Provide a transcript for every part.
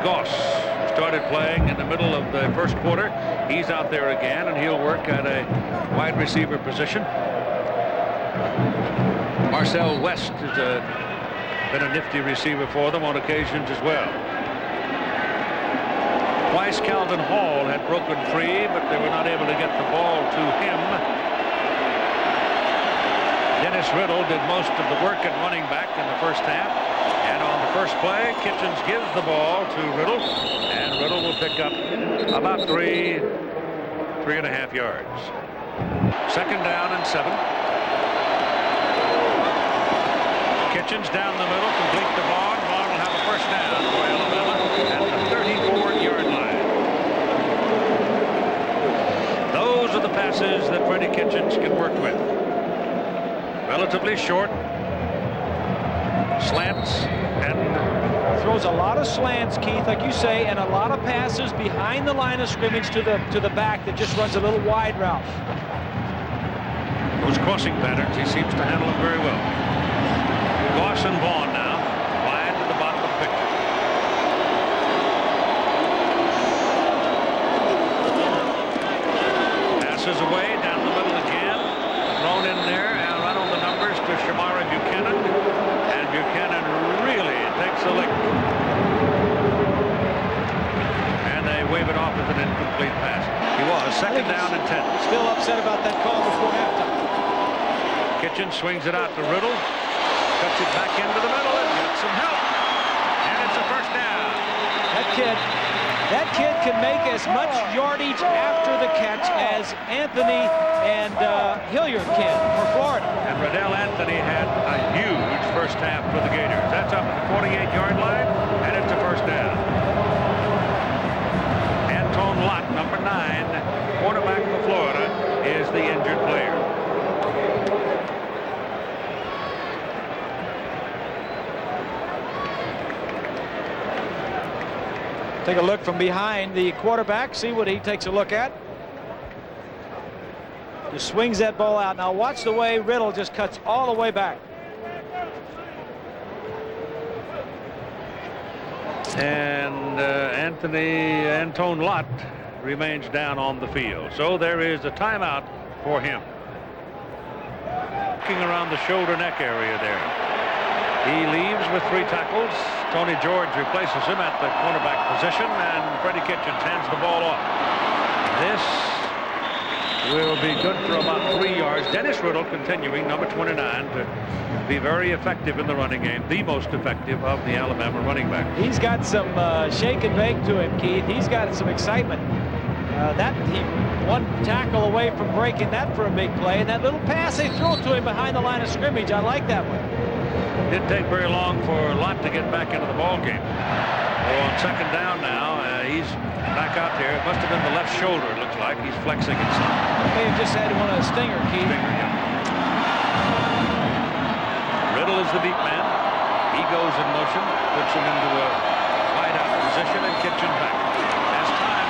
Goss started playing in the middle of the first quarter. He's out there again, and he'll work at a wide receiver position. Marcel West has been a nifty receiver for them on occasions as well. Twice Calvin Hall had broken free, but they were not able to get the ball to him. Dennis Riddle did most of the work at running back in the first half. And on the first play, Kitchens gives the ball to Riddle, and Riddle will pick up about 3.5 yards. Second down and 7. Kitchens down the middle, complete to Vaughn. Vaughn will have a first down for Alabama at the 34-yard line. Those are the passes that Freddie Kitchens can work with. Relatively short slants, and throws a lot of slants, Keith, like you say, and a lot of passes behind the line of scrimmage to the back that just runs a little wide route. Those crossing patterns, he seems to handle them very well. Goss and Vaughn now, wide to the bottom of the picture. Passes away down the middle again, thrown in there, and run on the numbers to Shamari Buchanan, and Buchanan really takes a lick. And they wave it off as an incomplete pass. He was second down and 10. Still upset about that call before halftime. Kitchens swings it out to Riddle. Cuts it back into the middle and gets some help. And it's a first down. That kid can make as much yardage after the catch as Anthony and Hilliard can for Florida. And Riddell Anthony had a huge first half for the Gators. That's up at the 48-yard line, and it's a first down. Antone Lott, number 9, quarterback for Florida, is the injured player. Take a look from behind the quarterback, see what he takes a look at. Just swings that ball out. Now watch the way Riddle just cuts all the way back. And Antone Lott remains down on the field. So there is a timeout for him. Looking around the shoulder neck area there. He leaves with 3 tackles. Tony George replaces him at the cornerback position, and Freddie Kitchens hands the ball off. This will be good for about 3 yards. Dennis Riddle continuing, number 29, to be very effective in the running game, the most effective of the Alabama running backs. He's got some shake and bake to him, Keith. He's got some excitement. He 1 tackle away from breaking that for a big play, and that little pass they threw to him behind the line of scrimmage, I like that one. Didn't take very long for Lott to get back into the ball game. On second down now, he's back out there. It must have been the left shoulder, it looks like. He's flexing it some. May have just had one of a stinger, Keith. Riddle is the deep man. He goes in motion, puts him into a wide out position, and Kitchens back. As time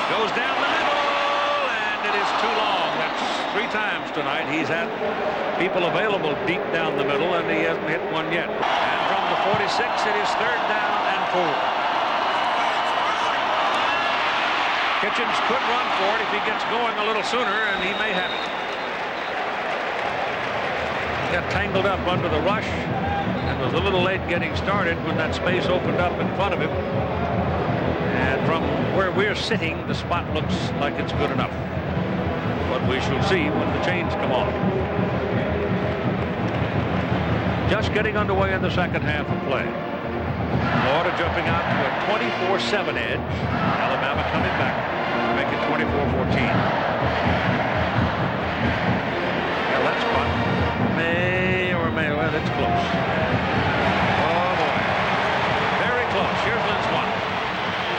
goes down the middle, and it is too long. That's 3 times tonight. He's had people available deep down the middle, and he hasn't hit one yet. And from the 46, it is third down and 4. Kitchens could run for it if he gets going a little sooner, and he may have it. Got tangled up under the rush and was a little late getting started when that space opened up in front of him. And from where we're sitting, the spot looks like it's good enough. But we shall see when the chains come off. Just getting underway in the second half of play. Florida jumping out to a 24-7 edge. Alabama coming back to make it 24-14. Now that's spot well, that's close. Oh boy, very close. Here's Lynn Swan.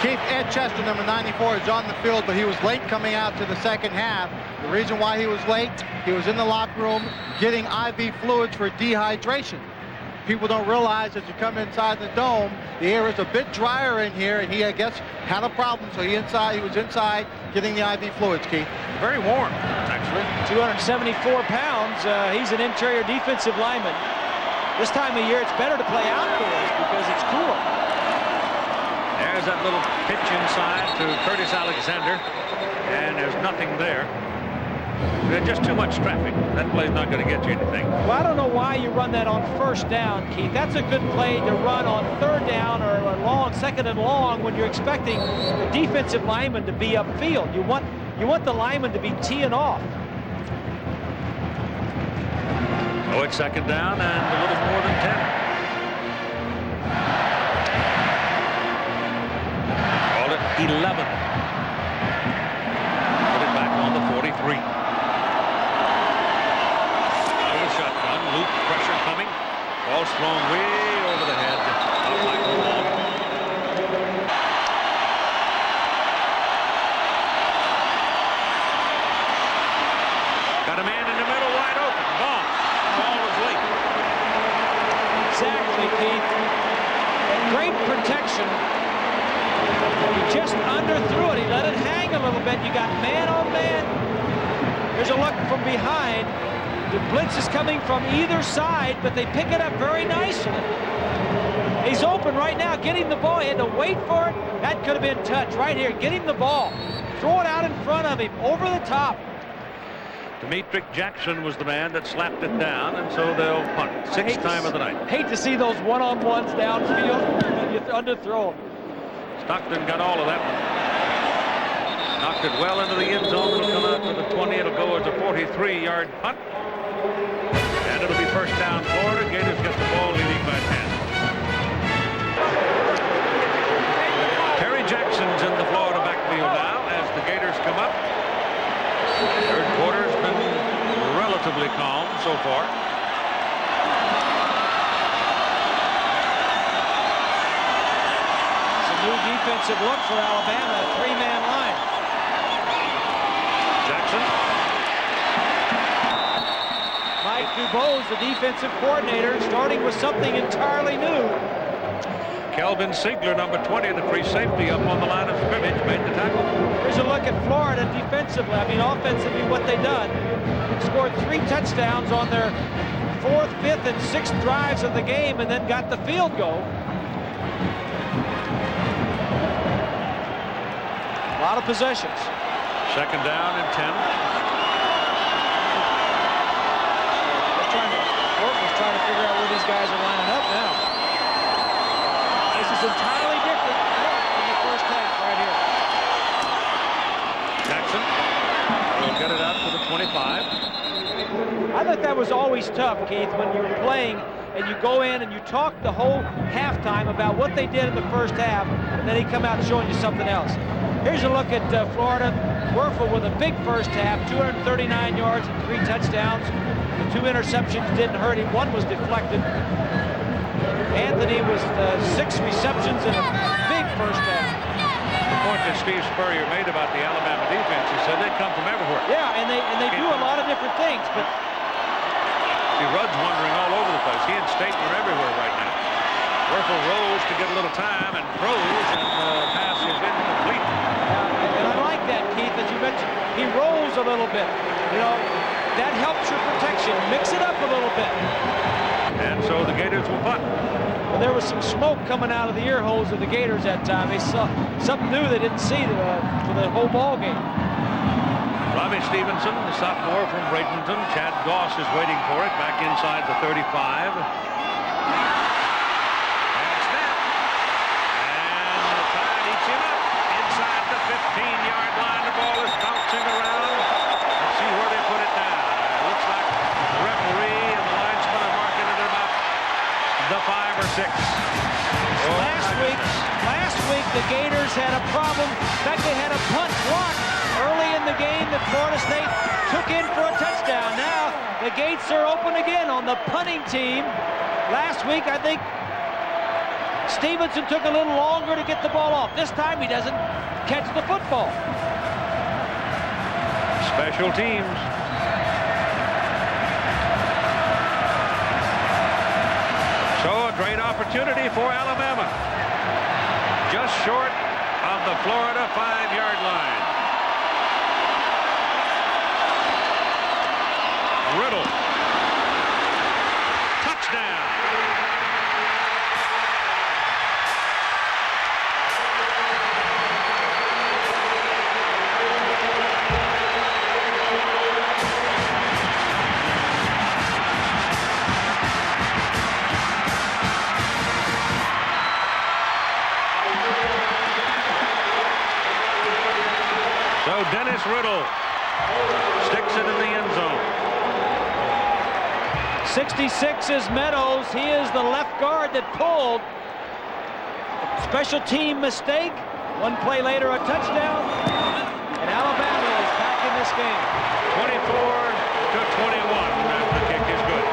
Keith, Ed Chester, number 94, is on the field, but he was late coming out to the second half. The reason why he was late, he was in the locker room getting IV fluids for dehydration. People don't realize as you come inside the dome, the air is a bit drier in here, and he, I guess, had a problem, so he was inside getting the IV fluids, Keith. Very warm, actually. 274 pounds. He's an interior defensive lineman. This time of year, it's better to play outdoors because it's cooler. tries that little pitch inside to Curtis Alexander, and there's nothing there. There's just too much traffic. That play's not going to get you anything. Well, I don't know why you run that on first down, Keith. That's a good play to run on third down or a long, second and long when you're expecting the defensive lineman to be upfield. You want the lineman to be teeing off. Oh, it's second down and a little more than 10. Called it 11. Put it back on the 43. Out of the shotgun, loop pressure coming. Ball's thrown way over the head of Michael Long. Got a man in the middle, wide open. Gone. Ball was late. Exactly, Keith. And great protection. He just underthrew it. He let it hang a little bit. You got man on man. There's a look from behind. The blitz is coming from either side, but they pick it up very nicely. He's open right now, getting the ball. He had to wait for it. That could have been touched right here. Get him the ball. Throw it out in front of him, over the top. Demetric Jackson was the man that slapped it down, and so they'll punt. Sixth time of the night. Hate to see those one-on-ones downfield. You underthrow them. Stockton got all of that one. Knocked it well into the end zone. It'll come out to the 20. It'll go as a 43-yard punt. And it'll be first down Florida. Gators get the ball, leading by 10. Terry Jackson's in the Florida backfield now as the Gators come up. Third quarter's been relatively calm so far. It's a new defensive look for Alabama, a three-man line. Jackson. Mike Dubose, the defensive coordinator, starting with something entirely new. Kelvin Ziegler, number 20, the free safety, up on the line of scrimmage, made the tackle. Here's a look at Florida defensively. I mean, offensively, what they done. Scored 3 touchdowns on their 4th, 5th, and 6th drives of the game, and then got the field goal. A lot of possessions. Second down and 10. Orton's trying to figure out where these guys are lining up now. This is entirely different in the first half right here. Jackson will get it out to the 25. I thought that was always tough, Keith, when you're playing and you go in and you talk the whole halftime about what they did in the first half, and then he come out showing you something else. Here's a look at Florida. Werfel with a big first half, 239 yards and 3 touchdowns. The 2 interceptions didn't hurt him. 1 was deflected. Anthony was 6 receptions in a big first half. The point that Steve Spurrier made about the Alabama defense, he said they come from everywhere. Yeah, and they do a lot of different things, but see, Rudd's wandering all over the place. He and Staten are everywhere right now. Werfel rolls to get a little time and throws, and the pass is incomplete. And I like that, Keith, as you mentioned. He rolls a little bit. You know, that helps your protection. Mix it up a little bit. And so the Gators will punt. Well, there was some smoke coming out of the ear holes of the Gators that time. They saw something new they didn't see for the whole ball game. Robbie Stevenson, the sophomore from Bradenton. Chad Goss is waiting for it back inside the 35. And snap. And the Tide eats him up inside the 15-yard line. The ball is bouncing around. Let's see where they put it down. It looks like the referee and the linesman are marking it about the 5 or 6. Last week the Gators had a problem. In fact, they had a punt block early in the game that Florida State took in for a touchdown. Now the gates are open again on the punting team. Last week, I think Stevenson took a little longer to get the ball off. This time he doesn't catch the football. Special teams. So a great opportunity for Alabama. Just short of the Florida 5-yard line. Riddle. Touchdown. Dennis Riddle sticks it in the end zone. 66 is Meadows. He is the left guard that pulled. Special team mistake. One play later, a touchdown. And Alabama is back in this game. 24-21. The kick is good.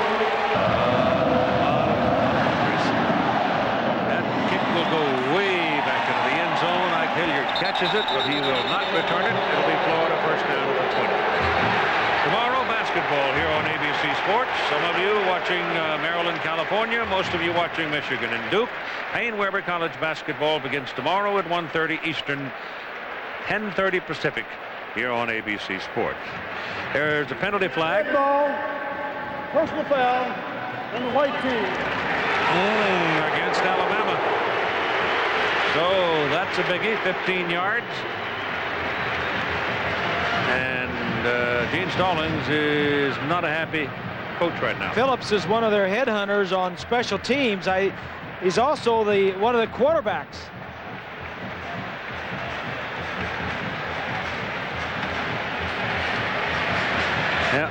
That kick will go way back into the end zone. Ike Hilliard catches it, but he will not return it. It'll be Florida first down at the 20. Tomorrow, basketball here on ABC Sports. Some of you watching Maryland, California. Most of you watching Michigan and Duke. Payne Weber College basketball begins tomorrow at 1:30 Eastern, 10:30 Pacific here on ABC Sports. There's a penalty flag. Red ball, personal foul, and the white team. Against Alabama. So that's a biggie, 15 yards. And Gene Stallings is not a happy coach right now. Phillips is one of their headhunters on special teams. He's also one of the quarterbacks. Yeah.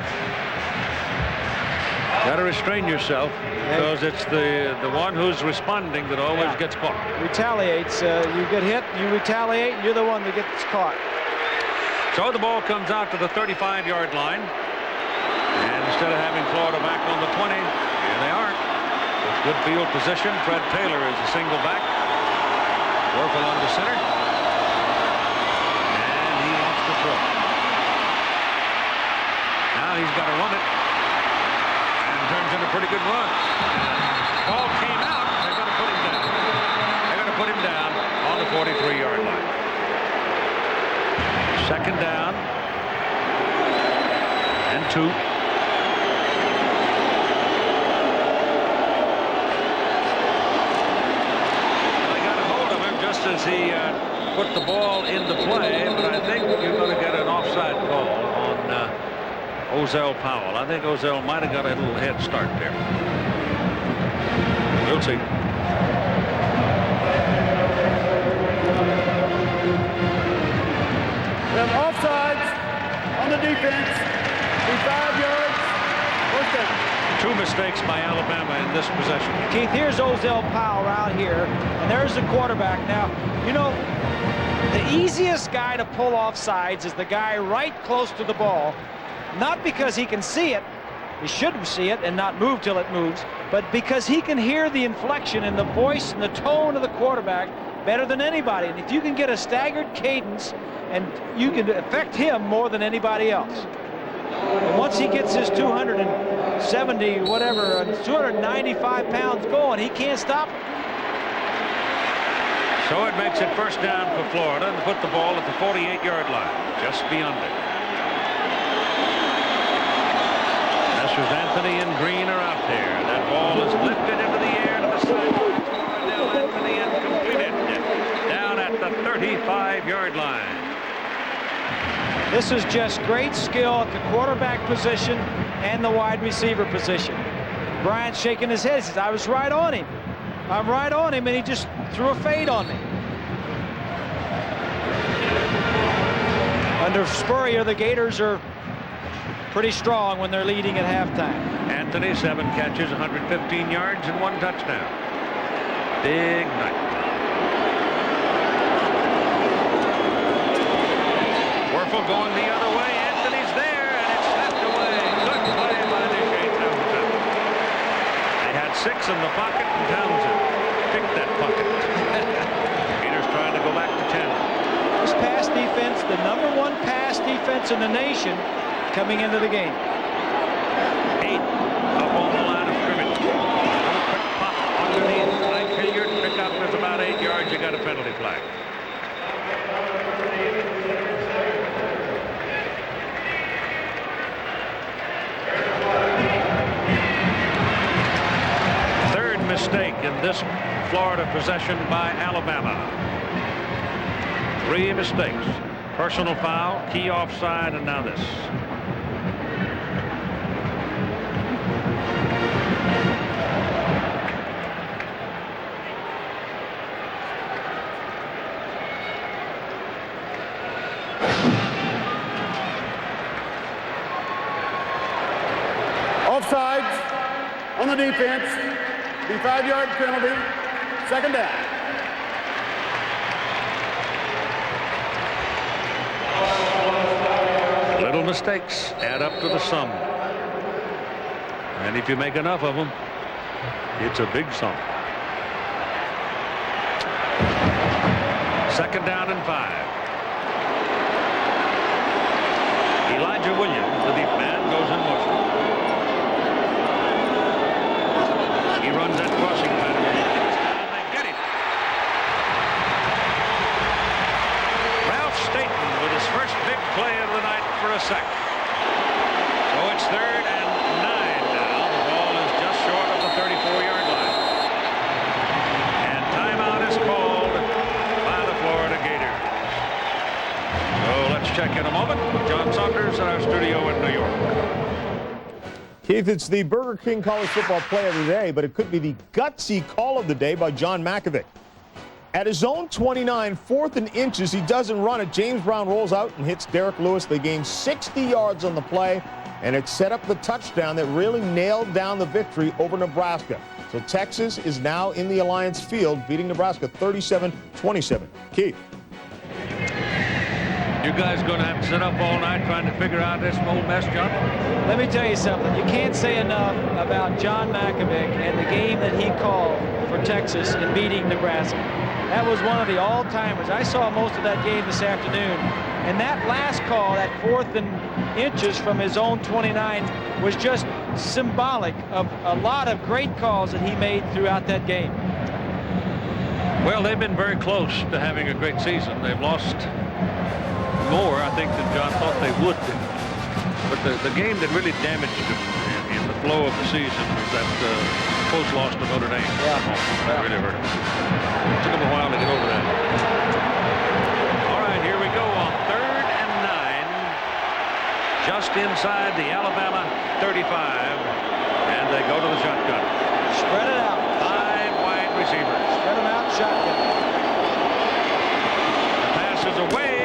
Got to restrain yourself because it's the one who's responding that always gets caught. Retaliates. You get hit, you retaliate, you're the one that gets caught. So the ball comes out to the 35-yard line. And instead of having Florida back on the 20, here they are. With good field position, Fred Taylor is a single back. Werfel under center. And he wants to throw. Now he's got to run it. And turns in a pretty good run. Ball came out. They're going to put him down. They're going to put him down on the 43-yard line. Second down. And 2. As he put the ball into play, but I think you're going to get an offside call on Ozell Powell. I think Ozell might have got a little head start there. We'll see. We have offsides on the defense. 5 yards. First down. 2 mistakes by Alabama in this possession. Keith, here's Ozell Powell out here, and there's the quarterback. Now, you know, the easiest guy to pull off sides is the guy right close to the ball, not because he can see it, he should see it and not move till it moves, but because he can hear the inflection in the voice and the tone of the quarterback better than anybody. And if you can get a staggered cadence, and you can affect him more than anybody else. And once he gets his 270, whatever, 295 pounds going, he can't stop. So it makes it first down for Florida and put the ball at the 48-yard line, just beyond it. Messrs. Anthony and Green are out there. That ball is lifted into the air to the sideline. Now Anthony and completed down at the 35-yard line. This is just great skill at the quarterback position and the wide receiver position. Bryant's shaking his head. He says, I was right on him. I'm right on him, and he just threw a fade on me. Under Spurrier, the Gators are pretty strong when they're leading at halftime. Anthony, 7 catches, 115 yards, and 1 touchdown. Big night. Werfel going the other way. Anthony's there, and it's snapped away. Good play by Deshae Townsend. They had 6 in the pocket, and Townsend picked that pocket. Peters trying to go back to 10. This pass defense, the #1 pass defense in the nation, coming into the game. 8 up on the line of scrimmage. A little quick pop underneath. Ike Hilliard pick up is about 8 yards. You got a penalty flag. Third mistake in this Florida possession by Alabama. 3 mistakes. Personal foul, key offside, and now this. the defense. The 5-yard penalty. Second down. Little mistakes add up to the sum. And if you make enough of them, it's a big sum. Second down and 5. Elijah Williams, the deep man, goes in motion. He runs that crossing pattern. And they get him. Ralph Staten with his first big play of the night for a sack. So it's 3rd and 9 now. The ball is just short of the 34-yard line. And timeout is called by the Florida Gators. So let's check in a moment. John Saunders in our studio in New York. Keith, it's the Burger King College Football Play of the Day, but it could be the gutsy call of the day by John Makovic. At his own 29, 4th and inches, he doesn't run it. James Brown rolls out and hits Derek Lewis. They gain 60 yards on the play, and it set up the touchdown that really nailed down the victory over Nebraska. So Texas is now in the Alliance Field, beating Nebraska 37-27. Keith. You guys going to have to sit up all night trying to figure out this whole mess, John? Let me tell you something. You can't say enough about John Makovic and the game that he called for Texas in beating Nebraska. That was one of the all-timers. I saw most of that game this afternoon. And that last call, that 4th and inches from his own 29, was just symbolic of a lot of great calls that he made throughout that game. Well, they've been very close to having a great season. They've lost more, I think, than John thought they would. But the game that really damaged them in the flow of the season was that close loss to Notre Dame. Yeah. That really hurt them. It took them a while to get over that. All right, here we go on 3rd and 9. Just inside the Alabama 35. And they go to the shotgun. Spread it out. 5 wide receivers. Spread them out, shotgun. The pass is away.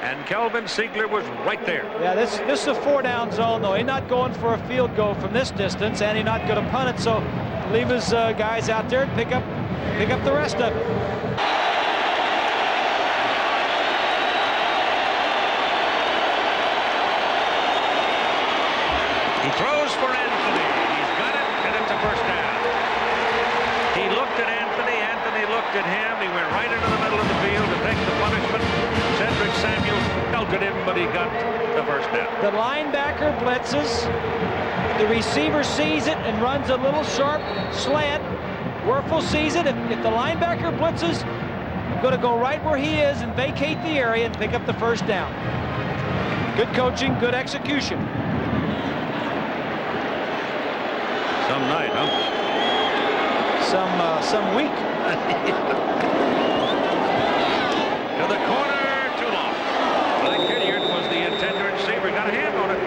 And Kelvin Ziegler was right there. Yeah, this is a 4-down zone, though. He's not going for a field goal from this distance, and he's not going to punt it. So leave his guys out there and pick up the rest of it. He throws for Anthony. He's got it, and it's a first down. He looked at Anthony. Anthony looked at him. He went right into the middle of the field to take the punishment. Cedric Samuels pelted him, but he got the first down. The linebacker blitzes. The receiver sees it and runs a little sharp slant. Werfel sees it. If the linebacker blitzes, I'm going to go right where he is and vacate the area and pick up the first down. Good coaching, good execution. Some night, huh? Some week. To the corner, too long. Mike Hilliard was the intended receiver. Got a hand on it.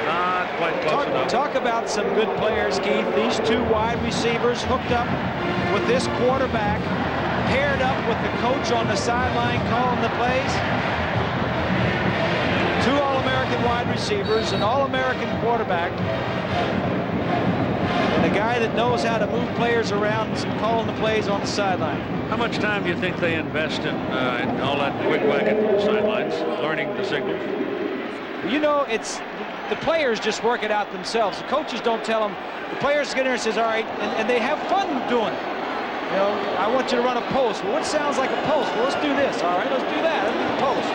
Not quite close enough. Talk about some good players, Keith. These 2 wide receivers hooked up with this quarterback, paired up with the coach on the sideline calling the plays. 2 All-American wide receivers, an All-American quarterback, and a guy that knows how to move players around and calling the plays on the sideline. How much time do you think they invest in all that wig-wagging sidelines, learning the signals? You know, it's the players just work it out themselves. The coaches don't tell them. The players get in and says, all right, and they have fun doing it. You know, I want you to run a post. Well, what sounds like a post? Well, let's do this. All right, let's do that. Let's do the post.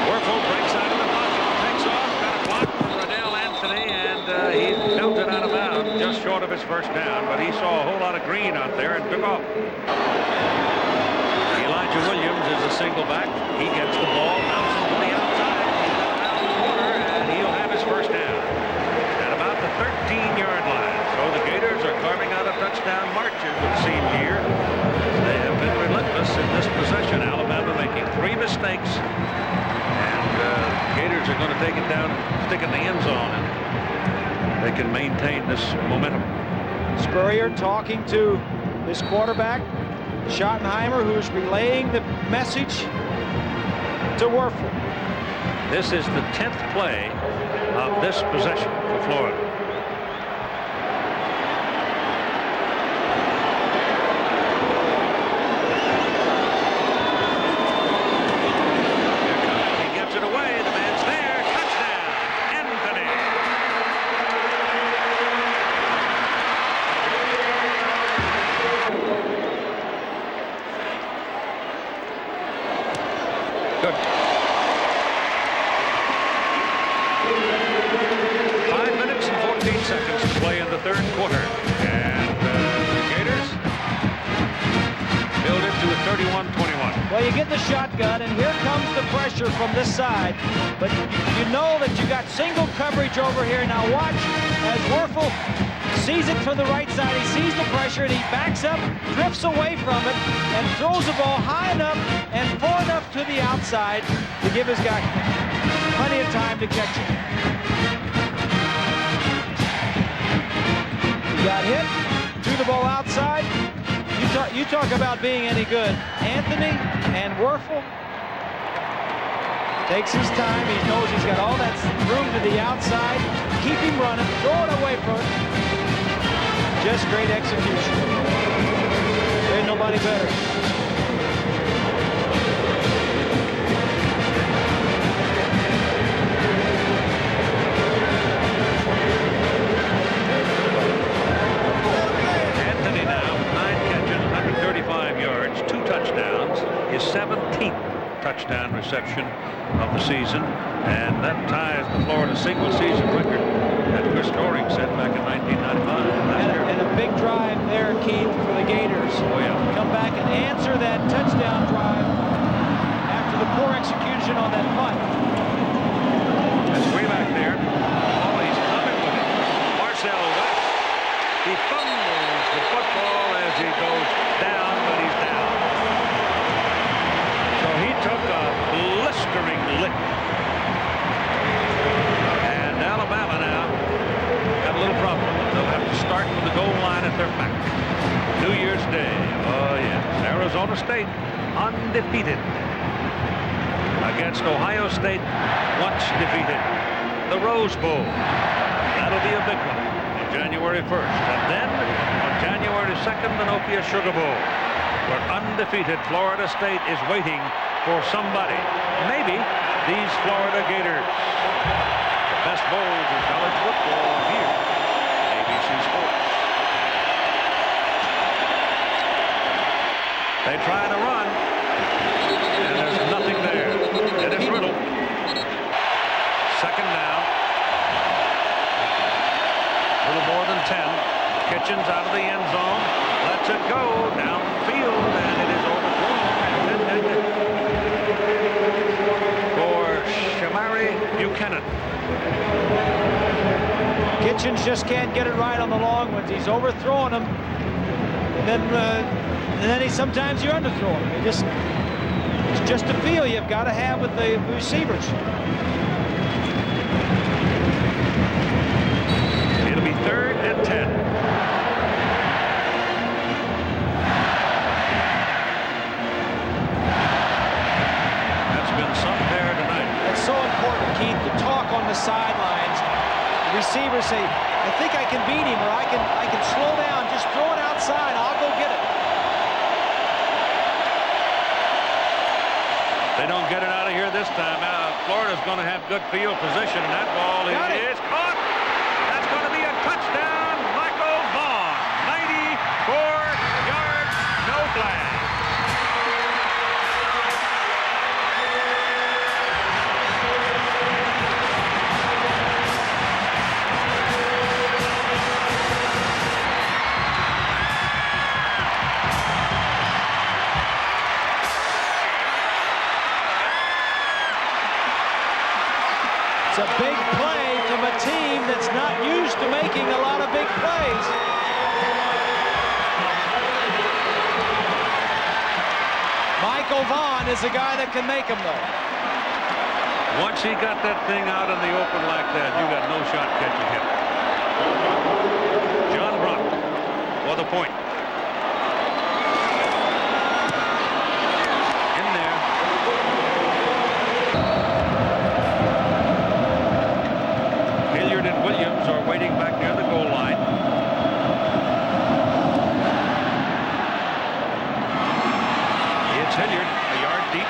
Werfel breaks out of the pocket, takes off, got a block from Riddell Anthony, and he belted out of bounds just short of his first down, but he saw a whole lot of green out there and took off. Elijah Williams is a single back. He gets the ball, bounces to the outside. He's got around the corner, and he'll have his first down at about the 13-yard line. So the Gators are carving out a touchdown march, it would seem here. They have been relentless in this possession. Alabama making 3 mistakes. Gators are going to take it down and stick it in the end zone, and they can maintain this momentum. Spurrier talking to his quarterback, Schottenheimer, who's relaying the message. to Werfel. This is the 10th play of this possession for Florida. He gets it away. The man's there. Touchdown, Anthony. Good. 5 minutes and 14 seconds to play in the third quarter. And the Gators build it to a 31-21. Well, you get the shotgun, and here comes the pressure from this side. But you know that you got single coverage over here. Now watch as Werfel sees it from the right side. He sees the pressure, and he backs up, drifts away from it, and throws the ball high enough and far enough to the outside to give his guy plenty of time to catch it. He got hit, threw the ball outside. You talk about being any good. Anthony and Werfel takes his time. He knows he's got all that room to the outside. Keep him running, throw it away from him. Just great execution. There ain't nobody better. Anthony now with 9 catches, 135 yards, 2 touchdowns, his 17th touchdown reception of the season, and that ties the Florida single-season record that Chris Doring set back in 1995. And a big drive there, Keith, for the Gators. Oh, yeah. Come back and answer that touchdown drive after the poor execution on that punt. That's way back there. Oh, he's coming with it. Marcel West. He fumbles the football as he goes down, but he's down. So he took a blistering lick. And Alabama now got a little problem. They'll have to start from the goal line at their back. New Year's Day. Oh, yes. Arizona State undefeated against Ohio State, once defeated. The Rose Bowl. That'll be a big one on January 1st. And then on January 2nd, the Nokia Sugar Bowl, where undefeated Florida State is waiting for somebody. Maybe these Florida Gators. The best bowls in college football here on ABC Sports. They try to run, and there's nothing there. Dennis Riddle. Second down. A little more than 10. Kitchens out of the end zone. Lets it go downfield, and it is overthrown. For Shamari Buchanan. Kitchens just can't get it right on the long ones. He's overthrowing them. And then sometimes you underthrow him. It's just a feel you've got to have with the receivers. It'll be 3rd and 10. That's been some there tonight. It's so important, Keith, to talk on the sidelines. The receivers say, I think I can beat him, or I can slow down. Just throw it outside. I'll go get it. They don't get it out of here this time. Florida's going to have good field position, and that ball is caught. That's going to be a touchdown. Michael Vaughn, 94 yards, no flag. It's a big play from a team that's not used to making a lot of big plays. Michael Vaughn is the guy that can make them, though. Once he got that thing out in the open like that, you got no shot catching him. John Brock for the point. In there. and Williams are waiting back near the goal line. It's Hilliard, a yard deep.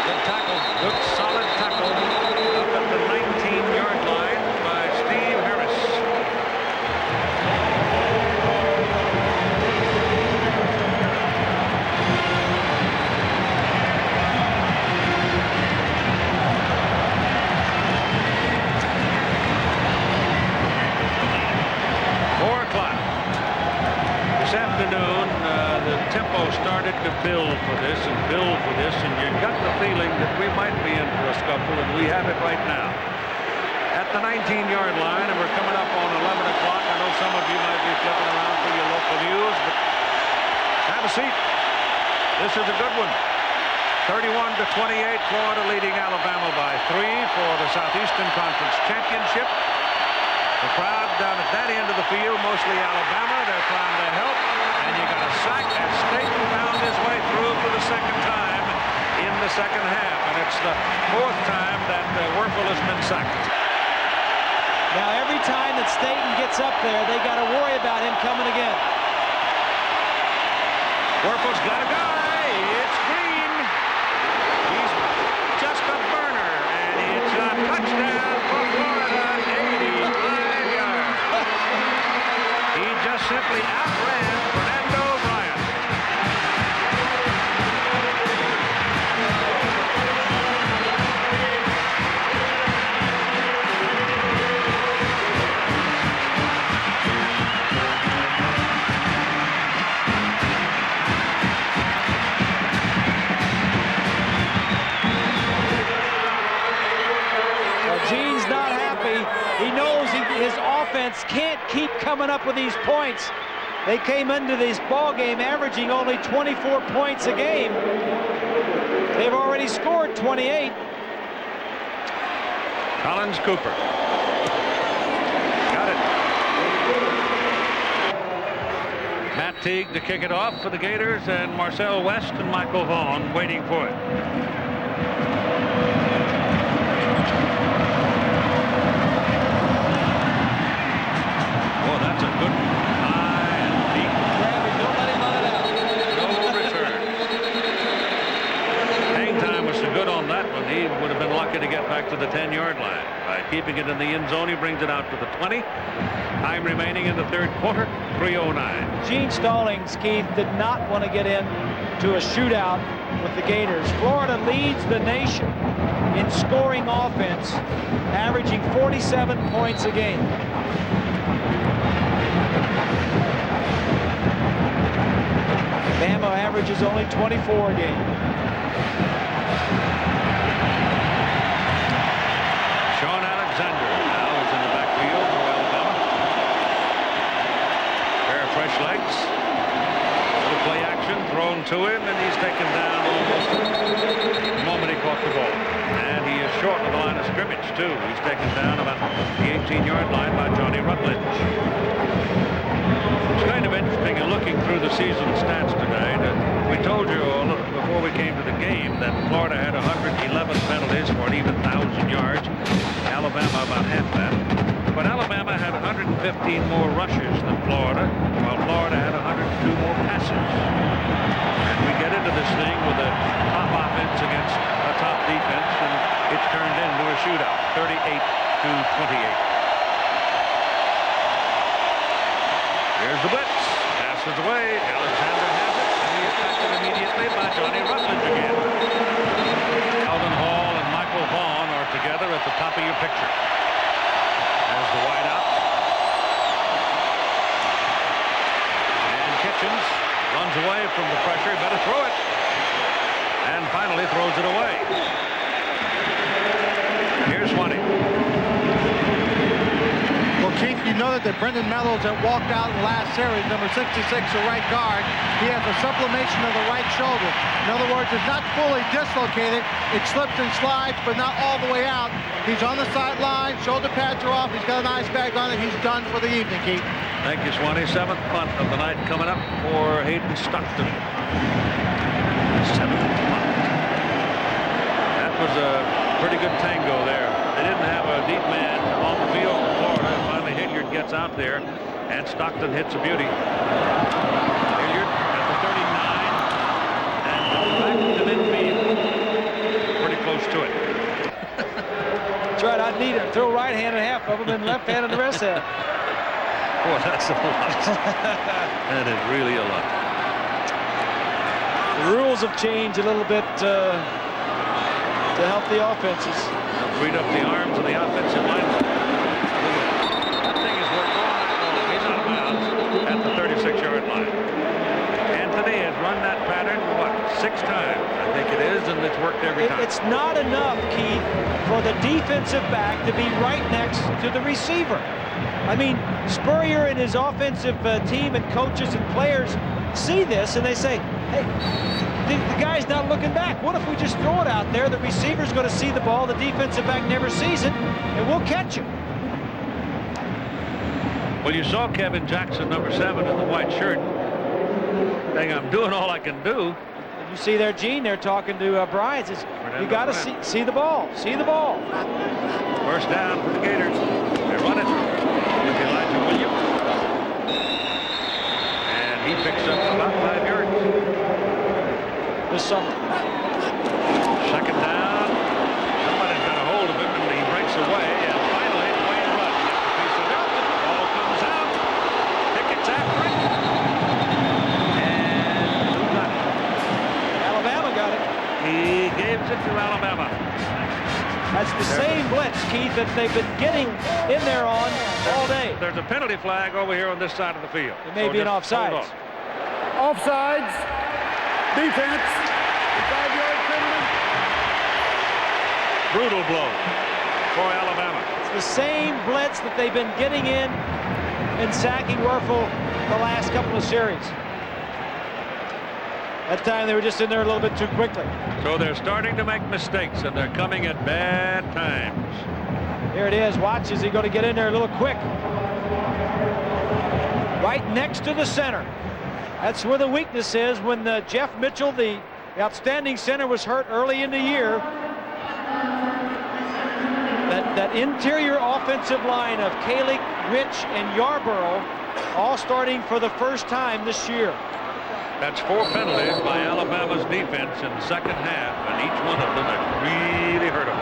Good tackle, good solid tackle up at the 19-yard line by Steve Harris. This afternoon, the tempo started to build for this, and you got the feeling that we might be in for a scuffle, and we have it right now. At the 19-yard line, and we're coming up on 11 o'clock. I know some of you might be flipping around for your local news, but have a seat. This is a good one. 31-28, Florida leading Alabama by 3 for the Southeastern Conference Championship. The crowd down at that end of the field, mostly Alabama, they're trying to help. And you got a sack as Staten found his way through for the second time in the second half. And it's the fourth time that Werfel has been sacked. Now, every time that Staten gets up there, they got to worry about him coming again. Werfel's got a guy. It's Green. He's just a burner. And it's a touchdown for Florida. 85 yards. He just simply outran Fernando Bryant. Gene's not happy. He knows his offense can't keep coming up with these points. They came into this ball game averaging only 24 points a game. They've already scored 28. Collins Cooper. Got it. Matt Teague to kick it off for the Gators, and Marcel West and Michael Vaughn waiting for it. That's a good high and deep. Don't let him run it out. No return. Hang time was so good on that one. He would have been lucky to get back to the 10-yard line. By keeping it in the end zone, he brings it out to the 20. Time remaining in the third quarter, 3:09. Gene Stallings, Keith, did not want to get in to a shootout with the Gators. Florida leads the nation in scoring offense, averaging 47 points a game. Bama averages only 24 a game. Sean Alexander now is in the backfield for Alabama. Pair of fresh legs. Little play action thrown to him, and he's taken down almost the moment he caught the ball. And he is short of the line of scrimmage, too. He's taken down about the 18-yard line by Johnny Rutledge. It's kind of interesting in looking through the season stats tonight. We told you all before we came to the game that Florida had 111 penalties for an even 1,000 yards. Alabama about half that. But Alabama had 115 more rushes than Florida, while Florida had 102 more passes. And we get into this thing with a top offense against a top defense, and it's turned into a shootout, 38-28. Here's the blitz. Passes away. Alexander has it. And he is tackled immediately by Johnny Rutledge again. Alvin Hall and Michael Vaughn are together at the top of your picture. There's the wide out. And Kitchens runs away from the pressure. Better throw it. And finally throws it away. Here's Swanee. Well, Keith, you noted that Brendan Mellows that walked out in the last series, number 66, the right guard. He has a sublimation of the right shoulder. In other words, it's not fully dislocated. It slips and slides, but not all the way out. He's on the sideline. Shoulder pads are off. He's got an ice bag on it. He's done for the evening, Keith. Thank you, Swanee. 7th punt of the night coming up for Hayden Stockton. 7th punt. That was a Pretty good tango there. They didn't have a deep man on the field for Florida. And finally, Hilliard gets out there, and Stockton hits a beauty. Hilliard at the 39, and back to midfield. Pretty close to it. That's right. I'd need to throw right-handed half of them and left-handed the rest of it. Boy, that's a lot. That is really a lot. The rules have changed a little bit to help the offenses. Freed up the arms of the offensive line. That thing is worked all night long. He's out of bounds at the 36-yard line. Anthony has run that pattern, what, 6 times? I think it is, and it's worked every time. It's not enough, Keith, for the defensive back to be right next to the receiver. I mean, Spurrier and his offensive team and coaches and players see this, and they say, hey, the guy's not looking back. What if we just throw it out there? The receiver's going to see the ball, the defensive back never sees it, and we'll catch him. Well, you saw Kevin Jackson, number 7, in the white shirt, saying, I'm doing all I can do. You see there, Gene, they're talking to Brian. Says, you got to see the ball. See the ball. First down for the Gators. They run it with Elijah Williams. And he picks up about 5 yards. This summer. Second down. Somebody's got a hold of him, and he breaks away. And finally, Wayne Rudd gets a piece of it. Ball comes out. Pickett's after it. And who got it? Alabama got it. He gives it to Alabama. That's the same blitz, Keith, that they've been getting in there on all day. There's a penalty flag over here on this side of the field. It may be an offsides. Offsides. Defense. 5-yard penalty. Brutal blow for Alabama. It's the same blitz that they've been getting in and sacking Werfel the last couple of series. That time they were just in there a little bit too quickly. So they're starting to make mistakes, and they're coming at bad times. Here it is. Watch, is he going to get in there a little quick? Right next to the center. That's where the weakness is. When Jeff Mitchell, the outstanding center, was hurt early in the year, that interior offensive line of Kalick, Rich, and Yarborough all starting for the first time this year. That's 4 penalties by Alabama's defense in the second half, and each one of them has really hurt them.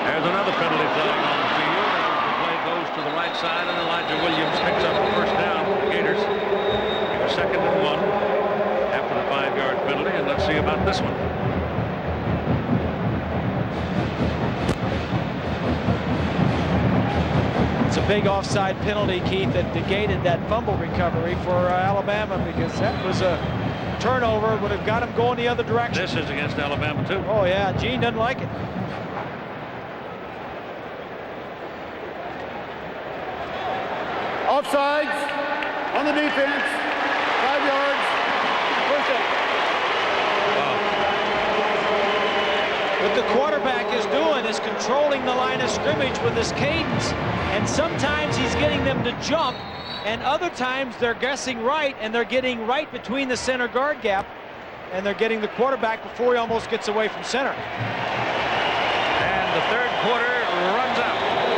There's another penalty flag on the field, and the play goes to the right side, and Elijah Williams picks up the first down for the Gators. It was 2nd and 1 after the 5-yard penalty, and let's see about this one. It's a big offside penalty, Keith, that negated that fumble recovery for Alabama, because that was a turnover, would have got him going the other direction. This is against Alabama, too. Oh, yeah, Gene doesn't like it. Offsides on the defense. 5 yards. First down. What the quarterback is doing is controlling the line of scrimmage with his cadence, and sometimes he's getting them to jump, and other times they're guessing right, and they're getting right between the center guard gap, and they're getting the quarterback before he almost gets away from center. And the third quarter runs out.